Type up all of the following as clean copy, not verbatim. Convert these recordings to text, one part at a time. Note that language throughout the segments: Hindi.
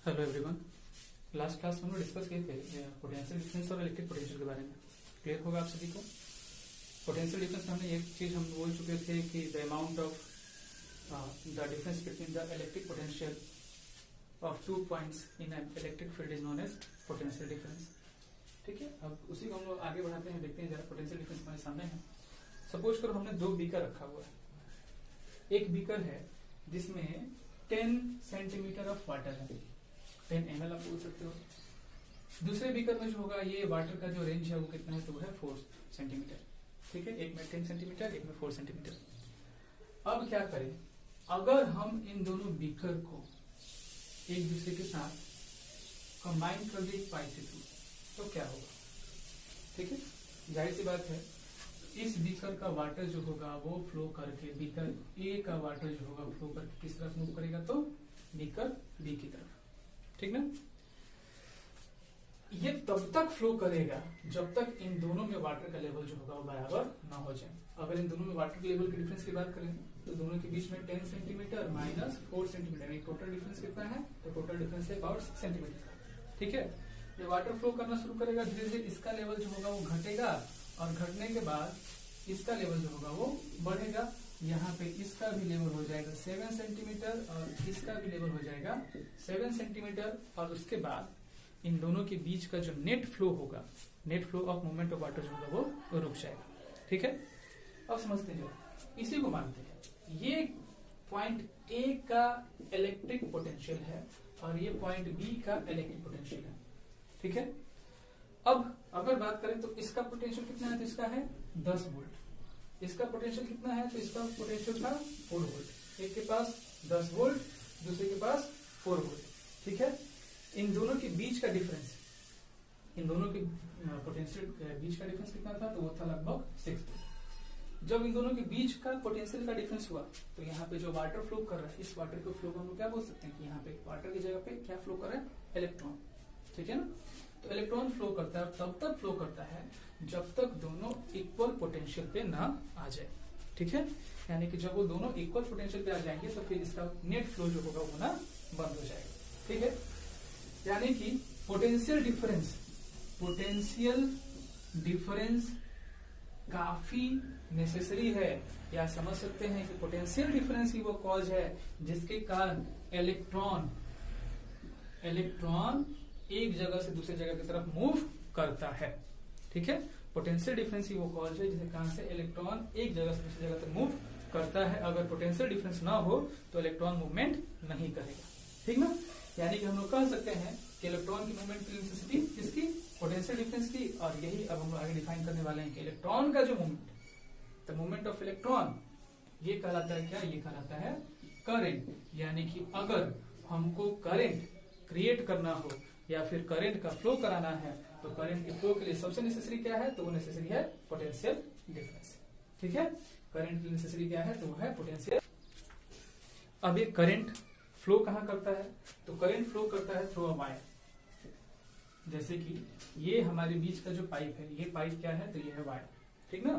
Hello everyone. लास्ट क्लास में हम लोग डिस्कस किए थे पोटेंशियल डिफरेंस और इलेक्ट्रिक पोटेंशियल के बारे में। क्लियर होगा आप सभी को। पोटेंशियल डिफरेंस में हमने एक चीज हम बोल चुके थे कि the amount of the difference between the electric potential of 2 points in an electric field is known as potential difference. ठीक है, अब उसी को हम लोग आगे बढ़ाते हैं, देखते हैं जरा पोटेंशियल डिफरेंस हमारे सामने है। सपोज करो हमने 2 बीकर रखा हुआ है। एक बीकर है जिसमें 10 सेंटीमीटर ऑफ वाटर है, 10 ml आप बोल सकते हो। दूसरे बीकर में जो होगा ये वाटर का जो रेंज है वो कितना है, तो वो है 4 सेंटीमीटर। ठीक है, एक में 10 सेंटीमीटर, एक में 4 सेंटीमीटर। अब क्या करें, अगर हम इन दोनों बीकर को एक दूसरे के साथ कंबाइन कर दे पाइप के थ्रू तो क्या होगा। ठीक है, जाहिर सी बात है इस बीकर का वाटर जो होगा वो फ्लो करके बीकर ए का वाटर जो होगा फ्लो करके किस तरफ मूव करेगा, तो बीकर बी की तरफ। ठीक ना, ये तब तक फ्लो करेगा जब तक इन दोनों में वाटर का लेवल जो होगा वो बराबर ना हो जाए। अगर इन दोनों में वाटर के लेवल के डिफरेंस की बात करें तो दोनों के बीच में 10 centimetre minus 4 centimetre, total difference कितना है, तो टोटल डिफरेंस है अबाउट 6 सेंटीमीटर। ठीक है, ये वाटर फ्लो करना शुरू करेगा, धीरे धीरे इसका लेवल जो होगा वो घटेगा और घटने के बाद इसका लेवल जो होगा वो बढ़ेगा। यहाँ पे इसका भी लेवल हो जाएगा 7 सेंटीमीटर और इसका भी लेवल हो जाएगा 7 सेंटीमीटर। और उसके बाद इन दोनों के बीच का जो नेट फ्लो होगा, net flow of movement of water जो होगा वो रुक जाएगा। ठीक है, अब समझते हैं, इसी को मानते हैं ये पॉइंट ए का इलेक्ट्रिक पोटेंशियल है और ये पॉइंट बी का इलेक्ट्रिक पोटेंशियल है। ठीक है, अब अगर बात करें तो इसका पोटेंशियल कितना है, तो इसका है 10 वोल्ट। इसका पोटेंशियल कितना है, तो इसका पोटेंशियल था 4 वोल्ट। एक के पास 10 वोल्ट, दूसरे के पास 4 वोल्ट। ठीक है, इन दोनों के बीच का डिफरेंस, इन दोनों के पोटेंशियल बीच का डिफरेंस कितना था, तो वो था लगभग 6 वोल्ट। जब इन दोनों के बीच का पोटेंशियल का डिफरेंस हुआ तो यहाँ पे जो वाटर फ्लो कर रहा है, इस वाटर को फ्लो को हम लोग क्या बोल सकते हैं कि यहाँ पे वाटर की जगह पे क्या फ्लो कर रहा है, इलेक्ट्रॉन। ठीक है ना, तो इलेक्ट्रॉन फ्लो करता है और तब तक फ्लो करता है जब तक दोनों इक्वल पोटेंशियल पे ना आ जाए। ठीक है, यानी कि जब वो दोनों इक्वल पोटेंशियल पे आ जाएंगे तो फिर इसका नेट फ्लो जो होगा वो होना बंद हो जाएगा। ठीक है, यानी कि पोटेंशियल डिफरेंस काफी नेसेसरी है, या समझ सकते हैं कि पोटेंशियल डिफरेंस ही वो कॉज है जिसके कारण इलेक्ट्रॉन एक जगह से दूसरी जगह की तरफ मूव करता है। ठीक है, पोटेंशियल डिफरेंस ही वो कॉज है जिसके कारण से इलेक्ट्रॉन एक जगह से दूसरी जगह तक मूव करता है। अगर पोटेंशियल डिफरेंस ना हो तो इलेक्ट्रॉन मूवमेंट नहीं करेगा। ठीक ना, यानी कि हम लोग कह सकते हैं कि इलेक्ट्रॉन की मूवमेंट की नेसेसिटी किसकी, पोटेंशियल डिफरेंस की। और यही अब हम लोग आगे डिफाइन करने वाले हैं कि इलेक्ट्रॉन का जो movement, the movement of electron, ये कहलाता है क्या, ये कहलाता है करंट। यानी कि अगर हमको करंट क्रिएट करना हो या फिर करंट का फ्लो कराना है तो करंट के फ्लो के लिए सबसे नेसेसरी क्या है, तो वो नेसेसरी है पोटेंशियल डिफरेंस। ठीक है, करंट की नेसेसरी क्या है, तो वो है पोटेंशियल। अब ये करंट फ्लो कहां करता है, तो करंट फ्लो करता है थ्रू अ वायर। जैसे कि ये हमारे बीच का जो पाइप है, ये पाइप क्या है, तो ये है वायर। ठीक ना,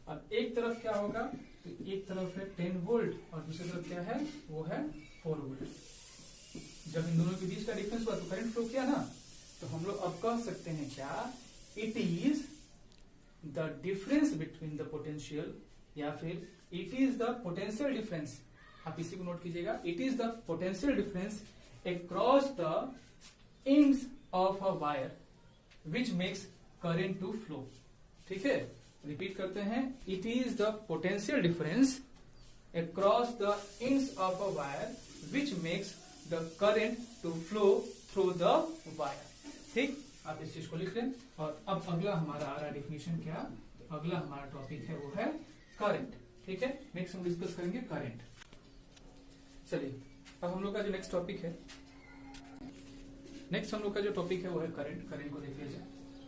अब एक तरफ क्या होगा, तो एक तरफ है 10 वोल्ट और दूसरी तरफ क्या है, वो है 4 वोल्ट। जब इन दोनों के बीच का डिफरेंस हुआ तो करंट फ्लो किया ना, तो हम लोग अब कह सकते हैं क्या, it is the difference between the potential, या फिर it is the potential difference. आप इसी को नोट कीजिएगा, it is the potential difference across the ends of a wire which makes current to flow. ठीक है, रिपीट करते हैं, it is the potential difference across the ends of a wire which makes the current to flow through the wire. ठीक, आप इस चीज को लिख लें। और अब अगला हमारा आ रहा डेफिनेशन क्या, तो अगला हमारा टॉपिक है वो है करंट। ठीक है, नेक्स्ट हम डिस्कस करेंगे करंट। चलिए, अब हम लोग का जो नेक्स्ट टॉपिक है वो है करंट। करंट को देख लीजिए।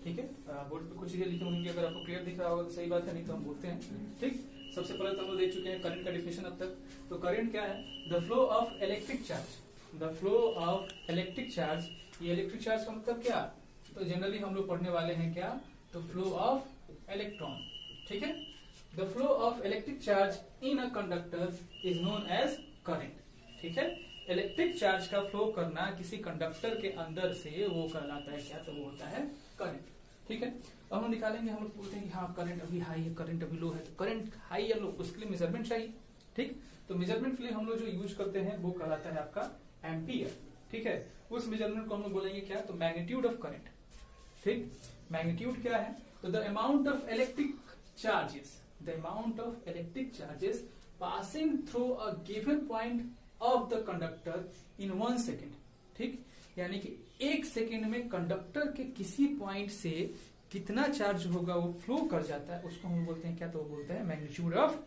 ठीक है, बोर्ड पे कुछ चीजें लिखी होंगी, अगर आपको क्लियर दिख रहा होगा तो सही बात है, नहीं तो हम बोलते हैं। ठीक, सबसे पहले तो हम लोग देख चुके हैं करंट का डेफिनेशन अब तक। तो करंट क्या है, the flow of electric charge. The flow of electric charge, ये इलेक्ट्रिक चार्ज का मतलब क्या, तो जनरली हम लोग पढ़ने वाले हैं क्या, तो फ्लो ऑफ इलेक्ट्रॉन। ठीक है, the flow of electric charge in a conductor is known as current. ठीक है, इलेक्ट्रिक चार्ज का फ्लो करना किसी कंडक्टर के अंदर से, वो कहलाता है क्या, तो वो होता है करंट। ठीक है, अब हम निकालेंगे, हम लोग बोलते हैं कि हाँ करंट अभी हाई है, करंट अभी लो है, तो करंट हाई या लो उसके लिए मेजरमेंट चाहिए। ठीक, तो मेजरमेंट के लिए हम लोग जो यूज करते हैं वो कहलाता है आपका एम्पियर। ठीक है, उस मेजरमेंट को हम लोग बोलेंगे क्या, तो मैग्नीट्यूड ऑफ करंट। ठीक, मैग्नीट्यूड क्या है, तो the amount of electric charges, the amount of electric charges passing through a given point of the conductor in 1 second. ठीक, यानी कि 1 सेकेंड में कंडक्टर के किसी पॉइंट से कितना चार्ज होगा वो फ्लो कर जाता है, उसको हम बोलते हैं क्या, तो वो बोलते हैं मैग्नीट्यूड ऑफ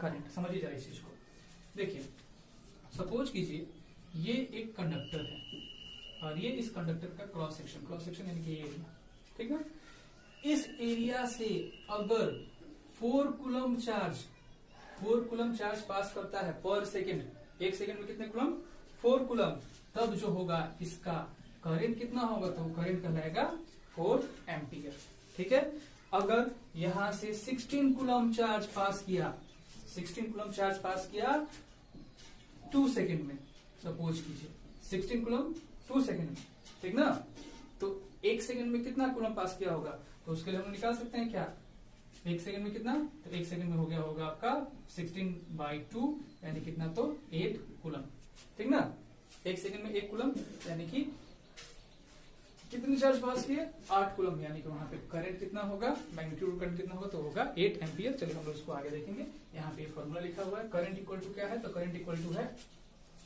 करंट। समझिए जरा इस चीज को। देखिए, सपोज कीजिए ये एक कंडक्टर है और ये इस कंडक्टर का क्रॉस सेक्शन यानी कि एरिया। ठीक है, इस एरिया से अगर 4 कूलम चार्ज पास करता है पर सेकेंड, 1 सेकेंड में कितने कूलम, 4 कूलम, तब जो होगा इसका करंट कितना होगा, तो करंट कहलाएगा 4 एम्पियर। ठीक है, अगर यहां से 16 कूलम चार्ज पास किया, 16 कूलम चार्ज पास किया 2 सेकेंड में, सपोज कीजिए 16 कूलम 2 सेकेंड में, ठीक ना, तो 1 सेकेंड में कितना कूलम पास किया होगा, तो उसके लिए हम निकाल सकते हैं क्या, 1 सेकेंड में कितना, तो 1 सेकेंड में हो गया होगा आपका 16/2 यानी कितना, तो 8 कूलम। ठीक ना, 1 सेकेंड में 1 कूलम यानी कि कितने चार्ज पास किए, 8 कूलम, यानी कि वहां पे करंट कितना होगा, मैग्नीट्यूड करंट कितना होगा, तो होगा 8 एम्पियर। चलिए हम लोग इसको आगे देखेंगे। यहाँ पे फॉर्मूला लिखा हुआ है, करंट इक्वल टू क्या है, तो करंट इक्वल टू है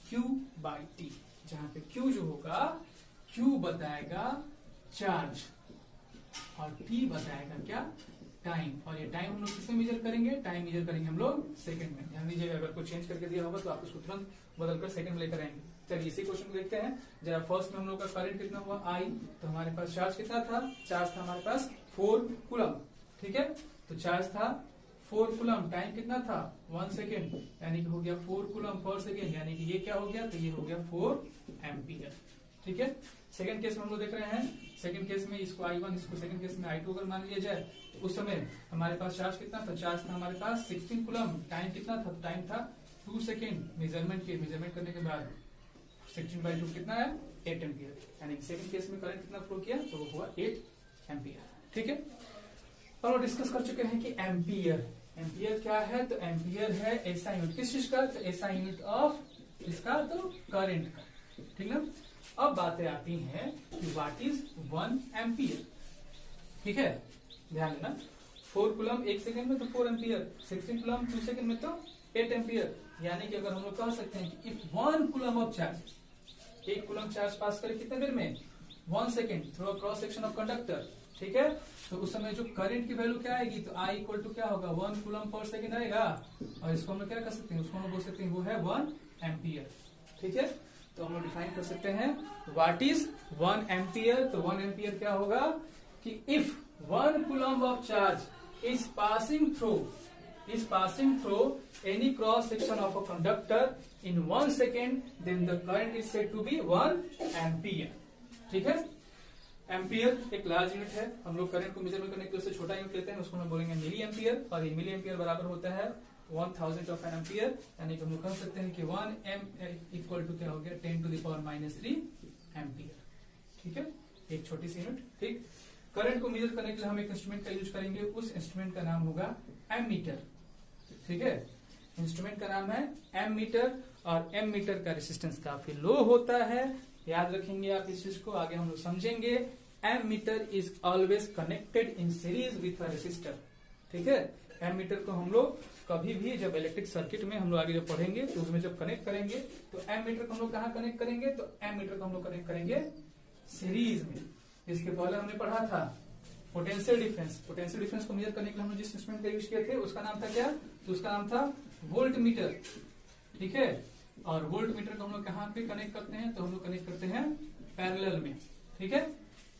Q/T, जहां पे Q जो होगा, Q बताएगा चार्ज और T बताएगा क्या, टाइम। और ये टाइम हम लोग किसमें मेजर करेंगे, टाइम मेजर करेंगे हम लोग सेकंड में। ध्यान दीजिएगा, अगर कोई चेंज करके दिया होगा तो आप उसको तुरंत बदलकर सेकंड में लेकर आएंगे। चलिए इसी क्वेश्चन को देखते हैं जरा। फर्स्ट में हम लोग का करंट कितना हुआ, I, तो हमारे पास चार्ज कितना था, चार्ज था हमारे पास 4 कूलम। ठीक है, तो चार्ज था 4 कूलम, टाइम कितना था 1 सेकेंड, यानी कि हो गया 4 कूलम पर सेकेंड, यानी कि ये क्या हो गया, तो ये हो गया 4 एम्पियर। ठीक है, सेकंड केस में हम लोग देख रहे हैं, सेकंड केस में इसको I1, इसको सेकंड केस में I2 अगर मान लिया जाए, तो उस समय हमारे पास चार्ज कितना था, चार्ज था हमारे पास 16 कूलम, टाइम कितना था, टाइम था 2 सेकेंड। मेजरमेंट करने के बाद 16/2 कितना है, 8 एम्पियर, यानी सेकंड केस में करंट कितना फ्लो किया, तो वो हुआ 8 एम्पियर। ठीक है, और डिस्कस कर चुके हैं कि एम्पियर क्या है, तो एम्पियर है ऐसा यूनिट, किस चीज का, तो ऐसा यूनिट ऑफ इसका, तो करंट का। ठीक ना, अब बातें आती हैं कि व्हाट इज 1 एम्पियर। ठीक है, ध्यान देना, 4 कूलम 1 सेकेंड में तो 4 एम्पियर, 16 कूलम 2 सेकेंड में तो 8 एम्पियर, यानी कि अगर हम लोग कह सकते हैं कि if 1 coulomb of charge, 1 coulomb charge pass करे कितने देर में, 1 second through cross section of conductor. ठीक है, तो उस समय जो करंट की वैल्यू क्या आएगी, तो I इक्वल टू क्या होगा, 1 कूलम पर सेकेंड आएगा, और इसको हम लोग क्या कर सकते हैं, उसको हम बोल सकते हैं वो है 1 एम्पियर। ठीक है, तो हम लोग डिफाइन कर सकते हैं व्हाट इज 1 एम्पियर। तो 1 एम्पियर क्या होगा कि if 1 coulomb of charge is passing through any cross section of a conductor in 1 second, then the current is said to be 1 ampere. ठीक है, एम्पियर एक लार्ज यूनिट है, हम लोग करंट को मेजरमेंट करने के लिए उससे छोटा यूनिट लेते हैं, उसको हम बोलेंगे मिली एम्पियर, और ये मिली एम्पियर बराबर होता है 1000 ऑफ एन एम्पियर, यानी कि हम लोग कह सकते हैं कि 1 m इक्वल टू क्या हो गया, 10⁻³ एम्पियर। ठीक है, एक छोटी सी यूनिट। ठीक, करंट को मेजर करने के लिए हम एक इंस्ट्रूमेंट का यूज करेंगे, उस इंस्ट्रूमेंट का नाम होगा एमीटर। ठीक है, इंस्ट्रूमेंट का नाम है एमीटर, और एमीटर का रेसिस्टेंस काफी लो होता है, याद रखेंगे आप इस चीज को, आगे हम लोग समझेंगे। Ammeter is always connected in series with a resistor. ठीक है, एमीटर को हम लोग कभी भी जब इलेक्ट्रिक सर्किट में हम लोग आगे जब पढ़ेंगे तो उसमें जब कनेक्ट करेंगे, तो एमीटर को हम लोग कहाँ कनेक्ट करेंगे, तो एमीटर को हम लोग कनेक्ट करेंगे सीरीज में। इसके पहले हमने पढ़ा था पोटेंशियल डिफरेंस। पोटेंशियल डिफरेंस को मेजर करने के लिए हमने जिस इंस्ट्रूमेंट का यूज किए थे उसका नाम था क्या, तो उसका नाम था वोल्ट मीटर। ठीक है, और वोल्ट मीटर को हम लोग कहाँ पे कनेक्ट करते हैं, तो हम लोग कनेक्ट करते हैं पैरेलल में। ठीक है,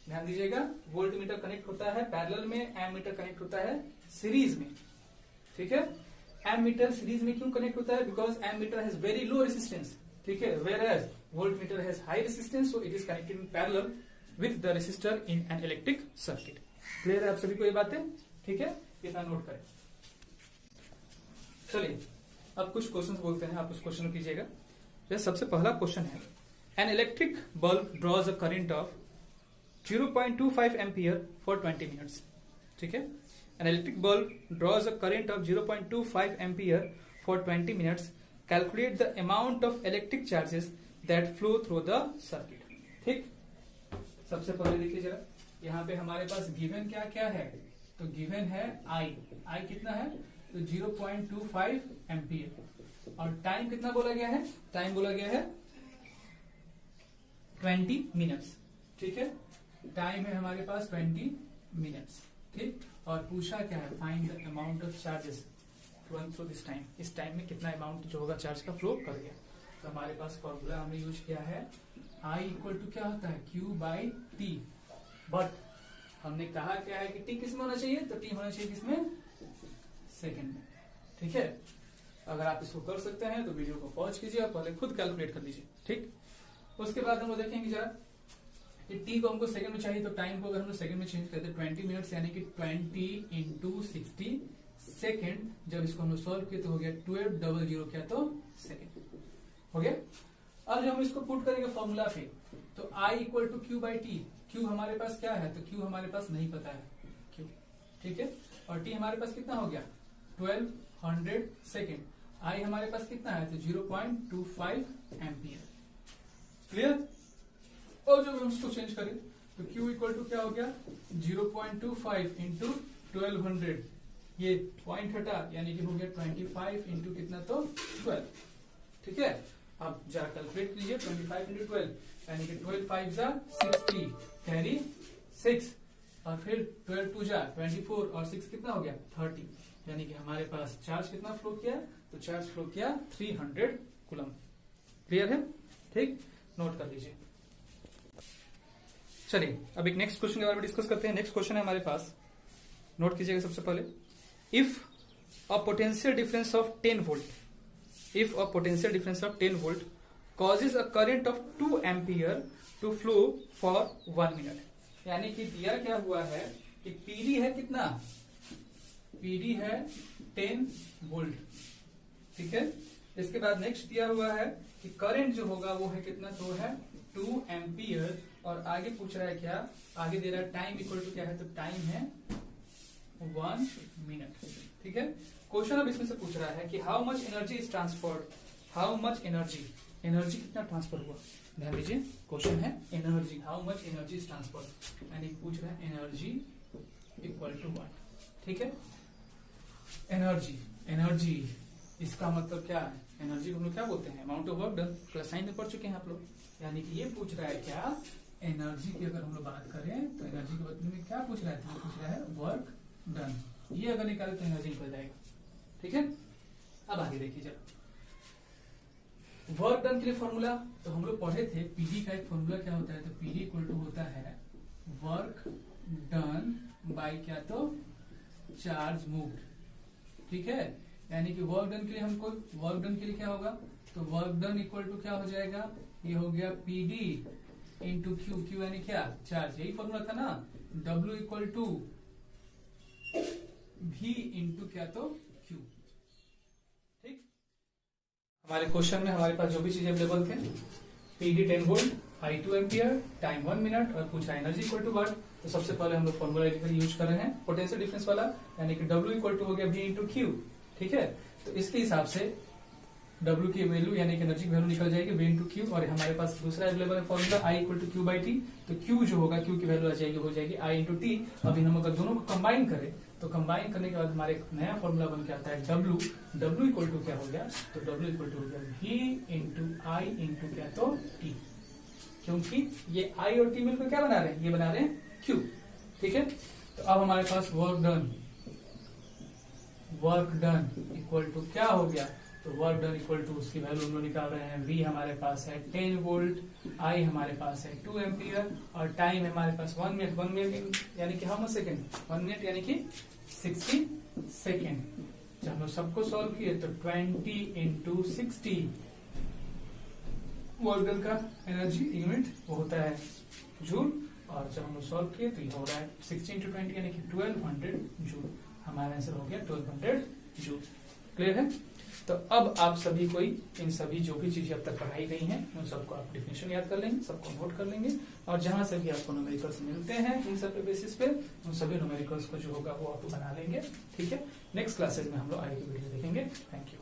ध्यान दीजिएगा, वोल्ट मीटर कनेक्ट होता है पैरेलल में, एमीटर कनेक्ट होता है सीरीज में। ठीक है, एमीटर सीरीज में क्यों कनेक्ट होता है, because ammeter has very low resistance. ठीक है, whereas voltmeter has high resistance, so it is connected in parallel with the resistor in an electric circuit. Clear है आप सभी को ये बातें। ठीक है, इतना नोट करें। चलिए अब कुछ क्वेश्चंस बोलते हैं, आप उस क्वेश्चन को कीजिएगा। जैसे सबसे पहला क्वेश्चन है, an electric bulb draws a current of 0.25 ampere for 20 minutes. ठीक है, an electric bulb draws a current of 0.25 ampere for 20 minutes, calculate the amount of electric charges that flow through the circuit. ठीक, सबसे पहले देखिए जरा, यहाँ पे हमारे पास गिवन क्या क्या है, तो गिवन है आई कितना है, तो 0.25 एम्पियर, और टाइम कितना बोला गया है, टाइम बोला गया है 20 मिनट्स। ठीक है, टाइम है हमारे पास 20 मिनट्स। ठीक, और पूछा क्या है, find the amount of charges flowing through this time, इस टाइम में कितना अमाउंट जो होगा चार्ज का फ्लो कर गया। तो हमारे पास फॉर्मूला हमने यूज किया है I इक्वल टू क्या होता है, Q बाई टी, बट हमने कहा क्या है कि T किसमें होना चाहिए, तो T होना चाहिए किसमें, सेकंड में। ठीक है, अगर आप इसको कर सकते हैं तो वीडियो को पॉज कीजिए और पहले खुद कैलकुलेट कर लीजिए। ठीक, उसके बाद हम लोग देखेंगे जरा कि टी को हमको सेकंड में चाहिए, तो टाइम को अगर हम लोग सेकंड में चेंज करते हैं 20 मिनट्स यानी कि 20 इंटू 60 सेकेंड। जब इसको हम लोग सॉल्व किए तो हो गया 1200 क्या, तो सेकेंड हो गया। अब जब हम इसको पुट करेंगे फॉर्मूला पे, तो I equal to Q by T, Q हमारे पास क्या है, तो क्यू हमारे पास नहीं पता है क्यू। ठीक है, और टी हमारे पास कितना हो गया 1200 सेकेंड, आई हमारे पास कितना है, तो 0.25 एम्पियर। क्लियर, और जब हम इसको चेंज करें तो Q इक्वल टू क्या हो गया 0.25 इंटू 1200, ये पॉइंट हटा यानी कि हो गया 25 इंटू कितना, तो 12। ठीक है, अब जरा कैलकुलेट कीजिए 25 इंटू 12 यानी कि 12 5 जा 60 कैरी 6, और फिर 12 2 जा 24 और 6 कितना हो गया 30, यानी कि हमारे पास चार्ज कितना फ्लो किया, तो चार्ज फ्लो किया 300 कूलम। क्लियर है, ठीक, नोट कर लीजिए। चलिए अब एक नेक्स्ट क्वेश्चन के बारे में डिस्कस करते हैं। नेक्स्ट क्वेश्चन है हमारे पास, नोट कीजिएगा सबसे पहले, if a potential difference of 10 volt, if a potential difference of 10 volt causes a current of 2 ampere to flow for 1 minute, यानी कि दिया क्या हुआ है कि पीडी है कितना, पीडी है 10 वोल्ट। ठीक है, इसके बाद नेक्स्ट दिया हुआ है कि करंट जो होगा वो है कितना, तो है 2 एम्पियर, और आगे पूछ रहा है क्या, आगे दे रहा है टाइम इक्वल टू क्या है, तो टाइम है 1 मिनट। ठीक है, क्वेश्चन अब इसमें से पूछ रहा है कि how much energy is transferred, how much energy, energy कितना ट्रांसफर हुआ, ध्यान दीजिए क्वेश्चन है energy, how much energy is transferred, यानी पूछ रहा है एनर्जी इक्वल टू 1। ठीक है, एनर्जी, एनर्जी इसका मतलब क्या है, एनर्जी को हम लोग क्या बोलते हैं, amount of work done, plus sign में पढ़ चुके हैं आप लोग, यानी कि ये पूछ रहा है क्या, एनर्जी की अगर हम लोग बात करें तो एनर्जी के बदले में क्या पूछ रहा है, तो पूछ रहा है वर्क डन, ये अगर निकाले तो एनर्जी निकल जाएगा। ठीक है, अब आगे देखिए जरा, वर्क डन के लिए फॉर्मूला तो हम लोग पढ़े थे, पीडी का एक फॉर्मूला क्या होता है, तो पीडी इक्वल टू होता है वर्क डन बाय क्या, तो चार्ज मूव्ड। ठीक है, यानी कि वर्क डन के लिए हमको, वर्क डन के लिए क्या होगा, तो वर्क डन इक्वल टू क्या हो जाएगा, ये हो गया पीडी इंटू क्यू, क्यू यानी क्या, चार्ज, यही फॉर्मूला था ना, डब्ल्यू इक्वल टू भी इंटू क्या, तो क्यू। ठीक, हमारे क्वेश्चन में हमारे पास जो भी चीजें अवेलेबल थे, पीडी 10 वोल्ट, आई 2 एम्पियर, टाइम 1 मिनट, और पूछा एनर्जी इक्वल टू व्हाट, तो सबसे पहले हम लोग फॉर्मूला यूज कर रहे हैं पोटेंशियल डिफरेंस वाला, यानी कि डब्ल्यू इक्वल टू हो गया भी इंटू क्यू। ठीक है, तो इसके हिसाब से W की वैल्यू यानी कि एनर्जी की वैल्यू निकल जाएगी V इंटू क्यू, और हमारे पास दूसरा अवेलेबल है formula I equal to Q by T, तो Q जो होगा, Q की वैल्यू आ जाएगी, हो जाएगी I इंटू टी। अभी हम अगर दोनों को कंबाइन करें तो कंबाइन करने के बाद हमारे एक नया फॉर्मूला बन के आता है W इक्वल टू क्या हो गया, तो W इक्वल टू हो गया V इंटू आई इंटू क्या, तो टी, क्योंकि ये I और T मिलकर क्या बना रहे हैं, ये बना रहे हैं Q। ठीक है, तो अब हमारे पास वर्क डन इक्वल टू क्या हो गया, तो वर्क डन इक्वल टू उसकी वैल्यू हम लोग निकाल रहे हैं, V हमारे पास है 10 वोल्ट, I हमारे पास है 2 एम्पियर, और टाइम हमारे पास 1 मिनट, 1 मिनट यानी कि हाउ मच सेकेंड, 1 मिनट यानी कि 60 सेकेंड। जब हम लोग सबको सॉल्व किए तो 20 इंटू 60 वर्क डन का एनर्जी यूनिट वो होता है जूल, और जब हम लोग सॉल्व किए तो ये हो रहा है 60 इंटू 20 यानी कि 1200 जूल, हमारा आंसर हो गया 1200 जूल। क्लियर है, तो अब आप सभी कोई इन सभी जो भी चीजें अब तक पढ़ाई गई हैं उन सबको आप डिफिनेशन याद कर लेंगे, सबको नोट कर लेंगे, और जहां से भी आपको न्यूमेरिकल्स मिलते हैं इन सब के बेसिस पे उन सभी न्यूमेरिकल्स को जो होगा वो आप बना लेंगे। ठीक है, नेक्स्ट क्लासेस में हम लोग आगे की वीडियो देखेंगे। Thank you.